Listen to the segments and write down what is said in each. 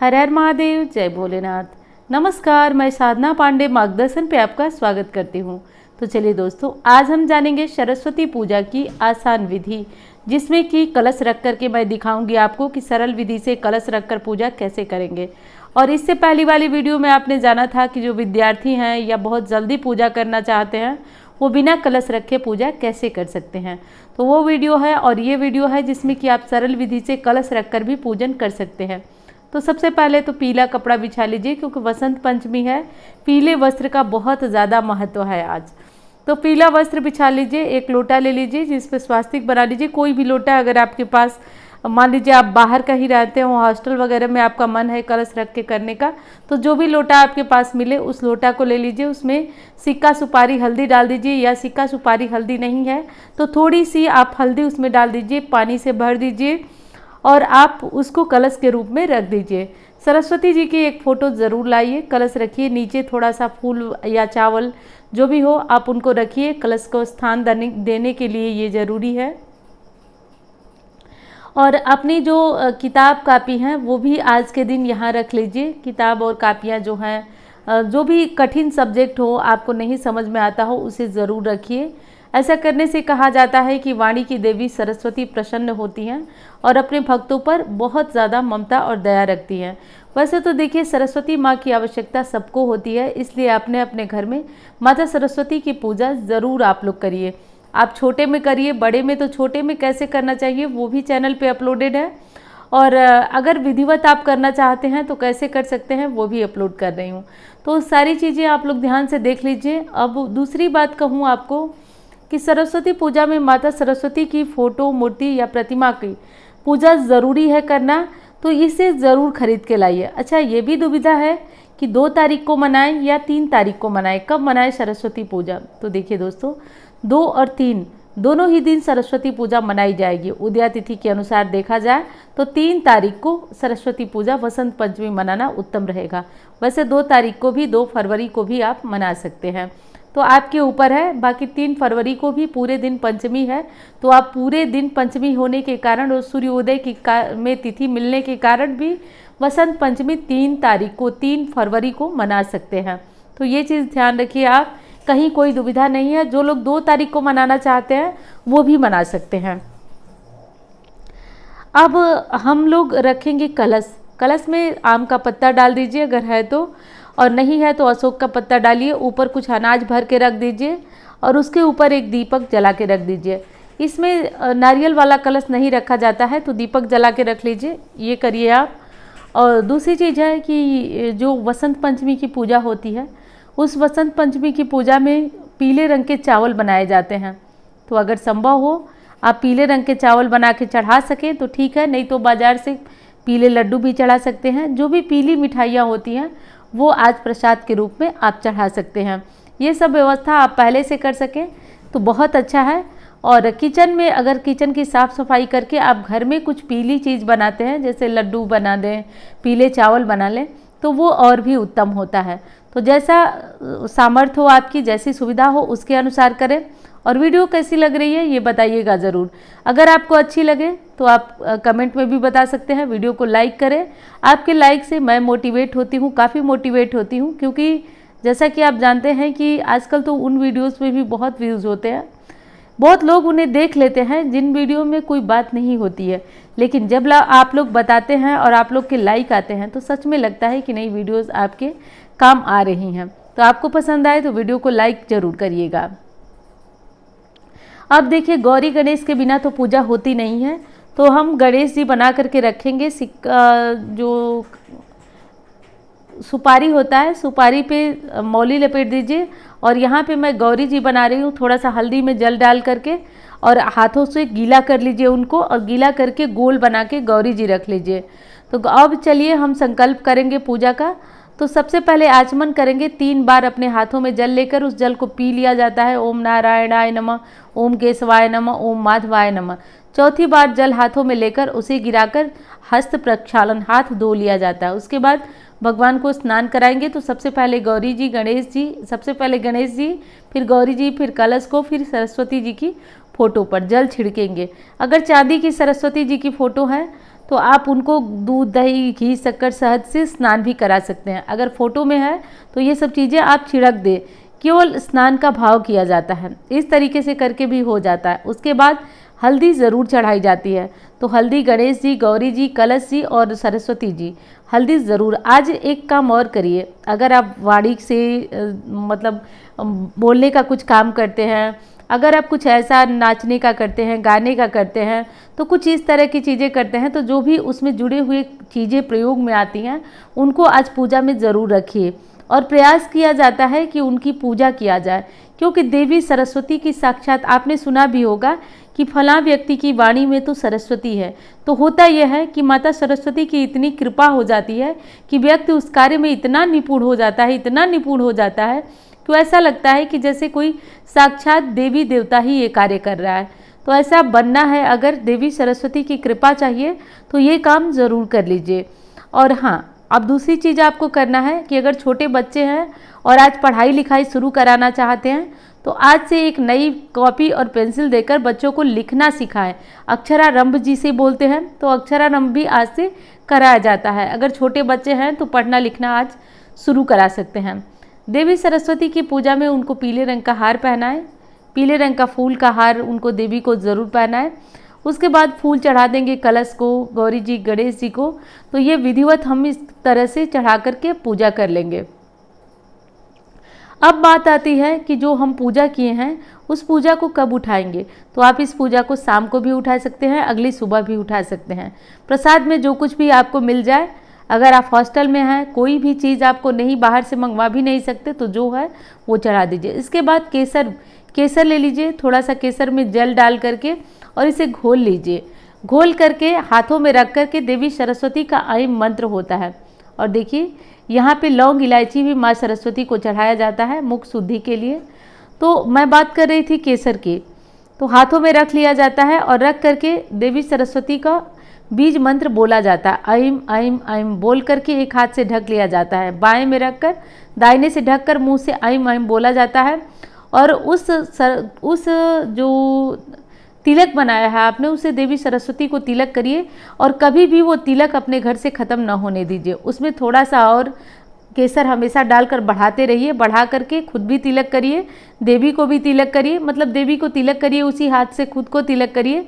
हर हर महादेव, जय भोलेनाथ। नमस्कार, मैं साधना पांडे मार्गदर्शन पे आपका स्वागत करती हूँ। तो चलिए दोस्तों, आज हम जानेंगे सरस्वती पूजा की आसान विधि, जिसमें कि कलश रख करके मैं दिखाऊंगी आपको कि सरल विधि से कलश रखकर पूजा कैसे करेंगे। और इससे पहली वाली वीडियो में आपने जाना था कि जो विद्यार्थी हैं या बहुत जल्दी पूजा करना चाहते हैं वो बिना कलश रखे पूजा कैसे कर सकते हैं। तो वो वीडियो है और ये वीडियो है जिसमें कि आप सरल विधि से कलश रखकर भी पूजन कर सकते हैं। तो सबसे पहले तो पीला कपड़ा बिछा लीजिए, क्योंकि वसंत पंचमी है। पीले वस्त्र का बहुत ज़्यादा महत्व है आज। तो पीला वस्त्र बिछा लीजिए, एक लोटा ले लीजिए जिस पे स्वास्तिक बना लीजिए। कोई भी लोटा अगर आपके पास, मान लीजिए आप बाहर कहीं रहते हो, हॉस्टल वगैरह में आपका मन है कलश रख के करने का, तो जो भी लोटा आपके पास मिले उस लोटा को ले लीजिए। उसमें सिक्का सुपारी हल्दी डाल दीजिए, या सिक्का सुपारी हल्दी नहीं है तो थोड़ी सी आप हल्दी उसमें डाल दीजिए, पानी से भर दीजिए और आप उसको कलश के रूप में रख दीजिए। सरस्वती जी की एक फ़ोटो ज़रूर लाइए, कलश रखिए, नीचे थोड़ा सा फूल या चावल जो भी हो आप उनको रखिए। कलश को स्थान देने के लिए ये ज़रूरी है। और अपनी जो किताब कापी हैं वो भी आज के दिन यहाँ रख लीजिए। किताब और कापियाँ जो हैं, जो भी कठिन सब्जेक्ट हो, आपको नहीं समझ में आता हो, उसे ज़रूर रखिए। ऐसा करने से कहा जाता है कि वाणी की देवी सरस्वती प्रसन्न होती हैं और अपने भक्तों पर बहुत ज़्यादा ममता और दया रखती हैं। वैसे तो देखिए, सरस्वती माँ की आवश्यकता सबको होती है, इसलिए अपने अपने घर में माता सरस्वती की पूजा ज़रूर आप लोग करिए। आप छोटे में करिए, बड़े में तो छोटे में कैसे करना चाहिए वो भी चैनल पे अपलोडेड है। और अगर विधिवत आप करना चाहते हैं तो कैसे कर सकते हैं वो भी अपलोड कर रही हूँ। तो सारी चीज़ें आप लोग ध्यान से देख लीजिए। अब दूसरी बात कहूँ आपको कि सरस्वती पूजा में माता सरस्वती की फ़ोटो, मूर्ति या प्रतिमा की पूजा ज़रूरी है करना, तो इसे ज़रूर खरीद के लाइए। अच्छा, ये भी दुविधा है कि 2 तारीख को मनाएं या 3 तारीख को मनाएं, कब मनाएं सरस्वती पूजा। तो देखिए दोस्तों, 2 और 3 दोनों ही दिन सरस्वती पूजा मनाई जाएगी। उदया तिथि के अनुसार देखा जाए तो 3 तारीख को सरस्वती पूजा वसंत पंचमी मनाना उत्तम रहेगा। वैसे 2 तारीख को भी, 2 फरवरी को भी आप मना सकते हैं, तो आपके ऊपर है। बाकी 3 फरवरी को भी पूरे दिन पंचमी है, तो आप पूरे दिन पंचमी होने के कारण और सूर्योदय की में तिथि मिलने के कारण भी वसंत पंचमी 3 तारीख को, 3 फरवरी को मना सकते हैं। तो ये चीज़ ध्यान रखिए आप, कहीं कोई दुविधा नहीं है। जो लोग 2 तारीख को मनाना चाहते हैं वो भी मना सकते हैं। अब हम लोग रखेंगे कलश। कलश में आम का पत्ता डाल दीजिए अगर है तो, और नहीं है तो अशोक का पत्ता डालिए। ऊपर कुछ अनाज भर के रख दीजिए और उसके ऊपर एक दीपक जला के रख दीजिए। इसमें नारियल वाला कलश नहीं रखा जाता है, तो दीपक जला के रख लीजिए, ये करिए आप। और दूसरी चीज़ है कि जो वसंत पंचमी की पूजा होती है, उस वसंत पंचमी की पूजा में पीले रंग के चावल बनाए जाते हैं। तो अगर संभव हो आप पीले रंग के चावल बना के चढ़ा सकें तो ठीक है, नहीं तो बाज़ार से पीले लड्डू भी चढ़ा सकते हैं। जो भी पीली मिठाइयाँ होती हैं वो आज प्रसाद के रूप में आप चढ़ा सकते हैं। ये सब व्यवस्था आप पहले से कर सकें तो बहुत अच्छा है। और किचन में, अगर किचन की साफ़ सफाई करके आप घर में कुछ पीली चीज़ बनाते हैं, जैसे लड्डू बना दें, पीले चावल बना लें, तो वो और भी उत्तम होता है। तो जैसा सामर्थ्य हो आपकी, जैसी सुविधा हो उसके अनुसार करें। और वीडियो कैसी लग रही है ये बताइएगा ज़रूर। अगर आपको अच्छी लगे तो आप कमेंट में भी बता सकते हैं। वीडियो को लाइक करें, आपके लाइक से मैं मोटिवेट होती हूँ, काफ़ी मोटिवेट होती हूँ, क्योंकि जैसा कि आप जानते हैं कि आजकल तो उन वीडियोस में भी बहुत व्यूज़ होते हैं। बहुत लोग उन्हें देख लेते हैं जिन वीडियो में कोई बात नहीं होती है, लेकिन जब आप लोग बताते हैं और आप लोग के लाइक आते हैं तो सच में लगता है कि नई वीडियोज़ आपके काम आ रही हैं। तो आपको पसंद आए तो वीडियो को लाइक ज़रूर करिएगा। अब देखिए, गौरी गणेश के बिना तो पूजा होती नहीं है, तो हम गणेश जी बना करके रखेंगे। जो सुपारी होता है, सुपारी पे मौली लपेट दीजिए और यहाँ पे मैं गौरी जी बना रही हूँ। थोड़ा सा हल्दी में जल डाल करके और हाथों से गीला कर लीजिए उनको, और गीला करके गोल बना के गौरी जी रख लीजिए। तो अब चलिए हम संकल्प करेंगे पूजा का। तो सबसे पहले आचमन करेंगे, 3 बार अपने हाथों में जल लेकर उस जल को पी लिया जाता है। ओम नारायणाय नमः, ओम केशवाय नमः, ओम माधवाय नमः। चौथी बार जल हाथों में लेकर उसे गिराकर हस्त प्रक्षालन, हाथ धो लिया जाता है। उसके बाद भगवान को स्नान कराएंगे। तो सबसे पहले गौरी जी, गणेश जी, सबसे पहले गणेश जी, फिर गौरी जी, फिर कलश को, फिर सरस्वती जी की फ़ोटो पर जल छिड़केंगे। अगर चांदी की सरस्वती जी की फ़ोटो है तो आप उनको दूध, दही, घी, शक्कर, शहद से स्नान भी करा सकते हैं। अगर फ़ोटो में है तो ये सब चीज़ें आप छिड़क दें, केवल स्नान का भाव किया जाता है। इस तरीके से करके भी हो जाता है। उसके बाद हल्दी ज़रूर चढ़ाई जाती है। तो हल्दी गणेश जी, गौरी जी, कलश जी और सरस्वती जी, हल्दी ज़रूर। आज एक काम और करिए, अगर आप वाणी से मतलब बोलने का कुछ काम करते हैं, अगर आप कुछ ऐसा नाचने का करते हैं, गाने का करते हैं, तो कुछ इस तरह की चीज़ें करते हैं, तो जो भी उसमें जुड़े हुए चीज़ें प्रयोग में आती हैं उनको आज पूजा में ज़रूर रखिए। और प्रयास किया जाता है कि उनकी पूजा किया जाए, क्योंकि देवी सरस्वती की साक्षात, आपने सुना भी होगा कि फलां व्यक्ति की वाणी में तो सरस्वती है। तो होता यह है कि माता सरस्वती की इतनी कृपा हो जाती है कि व्यक्ति उस कार्य में इतना निपुण हो जाता है, इतना निपुण हो जाता है कि ऐसा लगता है कि जैसे कोई साक्षात देवी देवता ही ये कार्य कर रहा है। तो ऐसा बनना है, अगर देवी सरस्वती की कृपा चाहिए तो ये काम ज़रूर कर लीजिए। और हाँ, अब दूसरी चीज़ आपको करना है कि अगर छोटे बच्चे हैं और आज पढ़ाई लिखाई शुरू कराना चाहते हैं, तो आज से एक नई कॉपी और पेंसिल देकर बच्चों को लिखना सिखाएं। अक्षरारंभ जिसे बोलते हैं, तो अक्षरारंभ भी आज से कराया जाता है। अगर छोटे बच्चे हैं तो पढ़ना लिखना आज शुरू करा सकते हैं। देवी सरस्वती की पूजा में उनको पीले रंग का हार पहनाएं, पीले रंग का फूल का हार उनको देवी को ज़रूर पहनाएं। उसके बाद फूल चढ़ा देंगे कलश को, गौरी जी, गणेश जी को। तो ये विधिवत हम इस तरह से चढ़ा करके पूजा कर लेंगे। अब बात आती है कि जो हम पूजा किए हैं उस पूजा को कब उठाएंगे। तो आप इस पूजा को शाम को भी उठा सकते हैं, अगली सुबह भी उठा सकते हैं। प्रसाद में जो कुछ भी आपको मिल जाए, अगर आप हॉस्टल में हैं, कोई भी चीज़ आपको नहीं, बाहर से मंगवा भी नहीं सकते, तो जो है वो चढ़ा दीजिए। इसके बाद केसर ले लीजिए, थोड़ा सा केसर में जल डाल करके और इसे घोल लीजिए। घोल करके हाथों में रख करके देवी सरस्वती का ऐं मंत्र होता है। और देखिए यहाँ पे लौंग इलायची भी माँ सरस्वती को चढ़ाया जाता है मुख शुद्धि के लिए। तो मैं बात कर रही थी केसर की। तो हाथों में रख लिया जाता है और रख करके देवी सरस्वती का बीज मंत्र बोला जाता है। ऐं ऐं ऐं बोल करके एक हाथ से ढक लिया जाता है, बाएं में रख कर, दाहिने से ढक कर मुँह से ऐं ऐं बोला जाता है। और उस जो तिलक बनाया है आपने, उसे देवी सरस्वती को तिलक करिए और कभी भी वो तिलक अपने घर से ख़त्म ना होने दीजिए। उसमें थोड़ा सा और केसर हमेशा डालकर बढ़ाते रहिए, बढ़ा करके खुद भी तिलक करिए, देवी को भी तिलक करिए, मतलब देवी को तिलक करिए, उसी हाथ से खुद को तिलक करिए।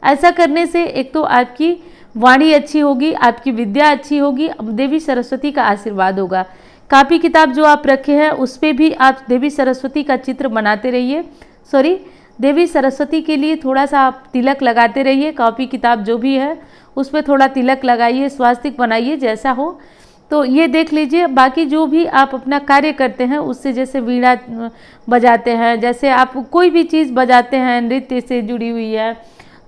ऐसा करने से एक तो आपकी वाणी अच्छी होगी, आपकी विद्या अच्छी होगी, देवी सरस्वती का आशीर्वाद होगा। कापी किताब जो आप रखे हैं उस पर भी आप देवी सरस्वती का चित्र बनाते रहिए, देवी सरस्वती के लिए थोड़ा सा आप तिलक लगाते रहिए। कॉपी किताब जो भी है उस पर थोड़ा तिलक लगाइए, स्वास्तिक बनाइए, जैसा हो। तो ये देख लीजिए। बाकी जो भी आप अपना कार्य करते हैं उससे, जैसे वीणा बजाते हैं, जैसे आप कोई भी चीज़ बजाते हैं नृत्य से जुड़ी हुई है,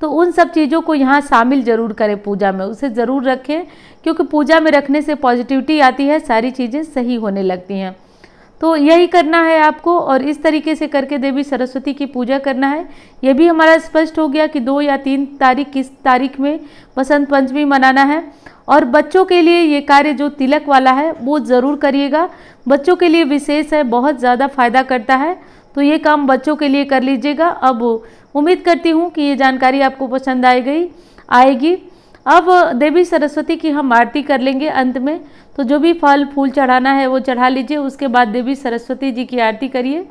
तो उन सब चीज़ों को यहाँ शामिल ज़रूर करें पूजा में, उसे ज़रूर रखें, क्योंकि पूजा में रखने से पॉजिटिविटी आती है, सारी चीज़ें सही होने लगती हैं। तो यही करना है आपको और इस तरीके से करके देवी सरस्वती की पूजा करना है। ये भी हमारा स्पष्ट हो गया कि 2 या 3 तारीख, किस तारीख में बसंत पंचमी मनाना है। और बच्चों के लिए ये कार्य जो तिलक वाला है वो ज़रूर करिएगा, बच्चों के लिए विशेष है, बहुत ज़्यादा फायदा करता है। तो ये काम बच्चों के लिए कर लीजिएगा। अब उम्मीद करती हूँ कि ये जानकारी आपको पसंद आएगी। अब देवी सरस्वती की हम आरती कर लेंगे अंत में। तो जो भी फल फूल चढ़ाना है वो चढ़ा लीजिए, उसके बाद देवी सरस्वती जी की आरती करिए।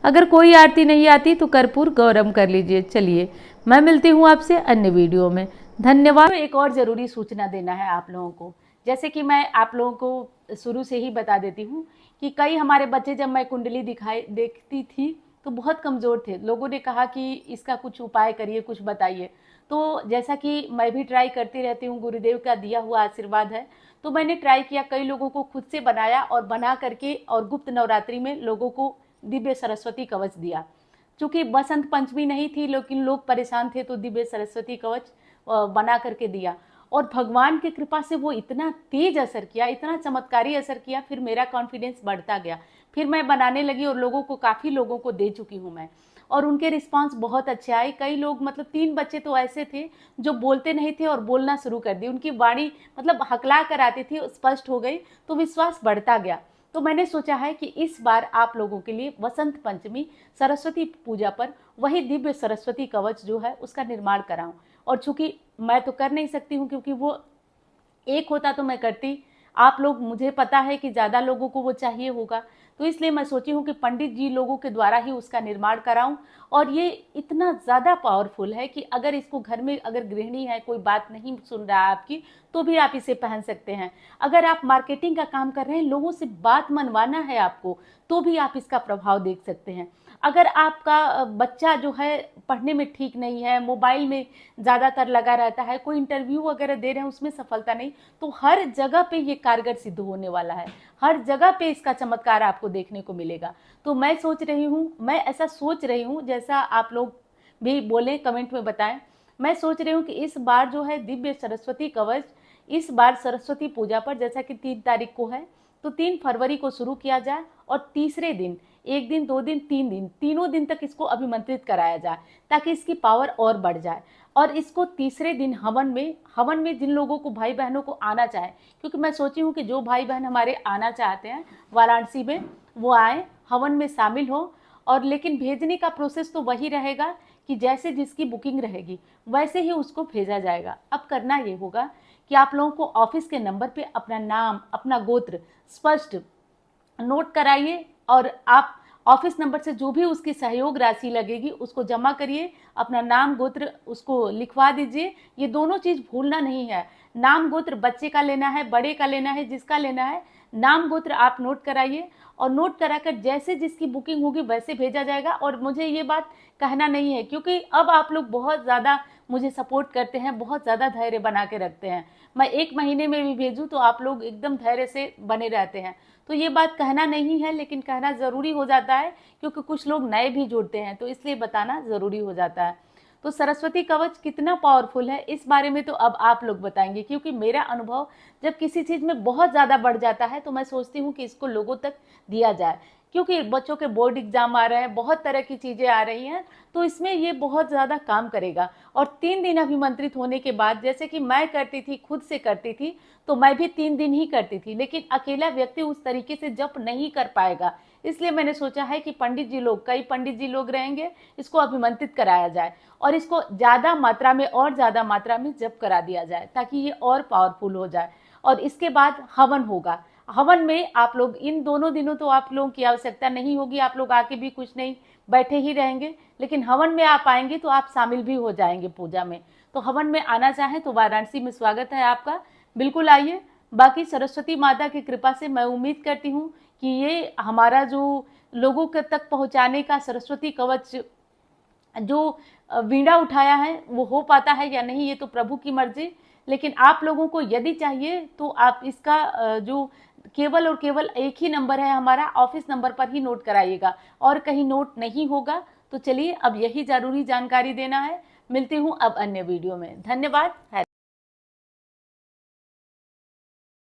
अगर कोई आरती नहीं आती तो कर्पूर गौरम कर लीजिए। चलिए, मैं मिलती हूँ आपसे अन्य वीडियो में। धन्यवाद। एक और ज़रूरी सूचना देना है आप लोगों को, जैसे कि मैं आप लोगों को शुरू से ही बता देती हूँ कि कई हमारे बच्चे, जब मैं कुंडली देखती थी तो बहुत कमज़ोर थे। लोगों ने कहा कि इसका कुछ उपाय करिए, कुछ बताइए। तो जैसा कि मैं भी ट्राई करती रहती हूँ, गुरुदेव का दिया हुआ आशीर्वाद है, तो मैंने ट्राई किया, कई लोगों को खुद से बनाया और बना करके और गुप्त नवरात्रि में लोगों को दिव्य सरस्वती कवच दिया। चूँकि बसंत पंचमी नहीं थी लेकिन लोग परेशान थे, तो दिव्य सरस्वती कवच बना करके दिया और भगवान की कृपा से वो इतना तेज असर किया, इतना चमत्कारी असर किया, फिर मेरा कॉन्फिडेंस बढ़ता गया। फिर मैं बनाने लगी और लोगों को, काफ़ी लोगों को दे चुकी हूँ मैं, और उनके रिस्पांस बहुत अच्छे आए। कई लोग, मतलब 3 बच्चे तो ऐसे थे जो बोलते नहीं थे और बोलना शुरू कर दी, उनकी वाणी मतलब हकला कर आती थी, स्पष्ट हो गई, तो विश्वास बढ़ता गया। तो मैंने सोचा है कि इस बार आप लोगों के लिए वसंत पंचमी सरस्वती पूजा पर वही दिव्य सरस्वती कवच जो है उसका निर्माण कराऊं। और चूँकि मैं तो कर नहीं सकती हूँ, क्योंकि वो एक होता तो मैं करती। आप लोग, मुझे पता है कि ज़्यादा लोगों को वो चाहिए होगा, तो इसलिए मैं सोची हूँ कि पंडित जी लोगों के द्वारा ही उसका निर्माण कराऊं। और ये इतना ज़्यादा पावरफुल है कि अगर इसको घर में, अगर गृहिणी है, कोई बात नहीं सुन रहा है आपकी, तो भी आप इसे पहन सकते हैं। अगर आप मार्केटिंग का काम कर रहे हैं, लोगों से बात मनवाना है आपको, तो भी आप इसका प्रभाव देख सकते हैं। अगर आपका बच्चा जो है पढ़ने में ठीक नहीं है, मोबाइल में ज़्यादातर लगा रहता है, कोई इंटरव्यू वगैरह दे रहे हैं उसमें सफलता नहीं, तो हर जगह पे ये कारगर सिद्ध होने वाला है। हर जगह पे इसका चमत्कार आपको देखने को मिलेगा। तो मैं सोच रही हूँ, मैं ऐसा सोच रही हूँ, जैसा आप लोग भी बोलें, कमेंट में बताएं। मैं सोच रही हूँ कि इस बार जो है दिव्य सरस्वती कवच, इस बार सरस्वती पूजा पर, जैसा कि 3 तारीख को है, तो 3 फरवरी को शुरू किया जाए और तीसरे दिन, 1 दिन, 2 दिन, 3 दिन, तीनों दिन तक इसको अभिमंत्रित कराया जाए, ताकि इसकी पावर और बढ़ जाए। और इसको तीसरे दिन हवन में जिन लोगों को, भाई बहनों को आना चाहे, क्योंकि मैं सोची हूँ कि जो भाई बहन हमारे आना चाहते हैं वाराणसी में, वो आए, हवन में शामिल हो। और लेकिन भेजने का प्रोसेस तो वही रहेगा कि जैसे जिसकी बुकिंग रहेगी वैसे ही उसको भेजा जाएगा। अब करना ये होगा कि आप लोगों को ऑफिस के नंबर पे अपना नाम, अपना गोत्र स्पष्ट नोट कराइए, और आप ऑफिस नंबर से जो भी उसकी सहयोग राशि लगेगी उसको जमा करिए, अपना नाम गोत्र उसको लिखवा दीजिए। ये दोनों चीज़ भूलना नहीं है। नाम गोत्र बच्चे का लेना है, बड़े का लेना है, जिसका लेना है, नाम गोत्र आप नोट कराइए, और नोट कराकर जैसे जिसकी बुकिंग होगी वैसे भेजा जाएगा। और मुझे ये बात कहना नहीं है, क्योंकि अब आप लोग बहुत ज़्यादा मुझे सपोर्ट करते हैं, बहुत ज़्यादा धैर्य बना के रखते हैं। मैं 1 महीने में भी भेजूँ तो आप लोग एकदम धैर्य से बने रहते हैं। तो ये बात कहना नहीं है, लेकिन कहना ज़रूरी हो जाता है, क्योंकि कुछ लोग नए भी जुड़ते हैं, तो इसलिए बताना ज़रूरी हो जाता है। तो सरस्वती कवच कितना पावरफुल है, इस बारे में तो अब आप लोग बताएंगे, क्योंकि मेरा अनुभव जब किसी चीज़ में बहुत ज़्यादा बढ़ जाता है तो मैं सोचती हूँ कि इसको लोगों तक दिया जाए, क्योंकि बच्चों के बोर्ड एग्जाम आ रहे हैं, बहुत तरह की चीज़ें आ रही हैं, तो इसमें ये बहुत ज़्यादा काम करेगा। और 3 दिन अभिमंत्रित होने के बाद, जैसे कि मैं करती थी, खुद से करती थी, तो मैं भी 3 दिन ही करती थी, लेकिन अकेला व्यक्ति उस तरीके से जप नहीं कर पाएगा। इसलिए मैंने सोचा है कि पंडित जी लोग, कई पंडित जी लोग रहेंगे, इसको अभिमंत्रित कराया जाए और इसको ज़्यादा मात्रा में और ज़्यादा मात्रा में जप करा दिया जाए, ताकि ये और पावरफुल हो जाए। और इसके बाद हवन होगा। हवन में आप लोग इन दोनों दिनों तो आप लोगों की आवश्यकता नहीं होगी, आप लोग आके भी कुछ नहीं, बैठे ही रहेंगे, लेकिन हवन में आप आएंगे तो आप शामिल भी हो जाएंगे पूजा में। तो हवन में आना चाहें तो वाराणसी में स्वागत है आपका, बिल्कुल आइए। बाकी सरस्वती माता की कृपा से मैं उम्मीद करती हूँ कि ये हमारा जो लोगों के तक पहुँचाने का सरस्वती कवच जो वीणा उठाया है वो हो पाता है या नहीं, ये तो प्रभु की मर्जी। लेकिन आप लोगों को यदि चाहिए तो आप इसका जो केवल और केवल एक ही नंबर है हमारा, ऑफिस नंबर पर ही नोट कराइएगा, और कहीं नोट नहीं होगा। तो चलिए, अब यही ज़रूरी जानकारी देना है। मिलती हूँ अब अन्य वीडियो में। धन्यवाद।